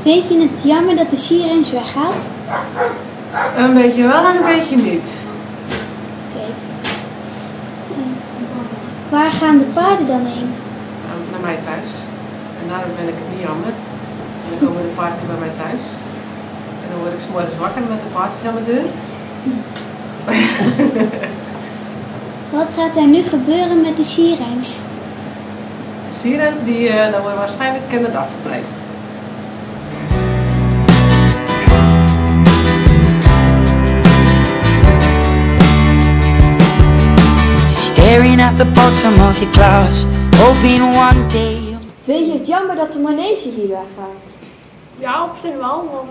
Vind je het jammer dat de skirange weggaat? Een beetje wel en een beetje niet. Oké. Waar gaan de paarden dan heen? Naar mij thuis. En daarom vind ik het niet jammer. En dan komen de paardjes bij mij thuis. En dan word ik 's morgens wakker met de paardjes aan mijn deur. Wat gaat er nu gebeuren met de skirange? Sieren, dat wordt waarschijnlijk kinderdagverblijf. Staring at the bottom of your glass, hoping one day. Vind je het jammer dat de manege hier weggaat? Ja, op zich wel, want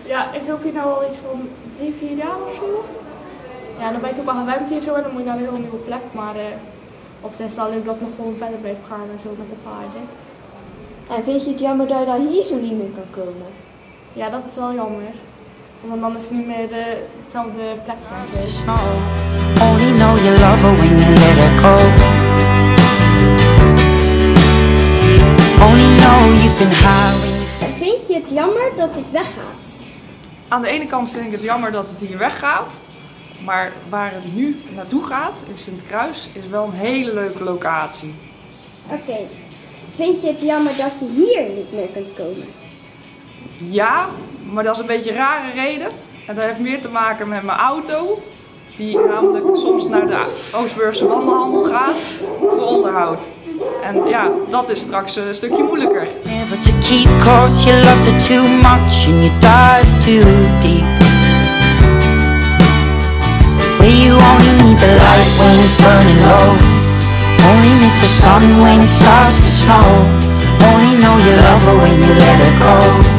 ja, ik loop hier nou al iets van 3-4 jaar of zo. Ja, dan ben je ook wel gewend hier zo en dan moet je naar een heel nieuwe plek, maar op zich is het wel leuk dat het nog gewoon verder blijft gaan en zo met de paarden. En vind je het jammer dat je daar hier zo niet meer kan komen? Ja, dat is wel jammer. Want dan is het niet meer hetzelfde plekje. Only know you love her when you let her go. Only know you've been high when you. Vind je het jammer dat het weggaat? Aan de ene kant vind ik het jammer dat het hier weggaat. Maar waar het nu naartoe gaat, in Sint-Kruis, is wel een hele leuke locatie. Oké. Vind je het jammer dat je hier niet meer kunt komen? Ja, maar dat is een beetje een rare reden. En dat heeft meer te maken met mijn auto. Die namelijk soms naar de Oostburgse wandelhandel gaat voor onderhoud. En ja, dat is straks een stukje moeilijker. Never to keep cause you loved her too much and you dive too deep. Where you only need the light when it's burning low. Only miss the sun when it starts to snow. Only know you love her when you let her go.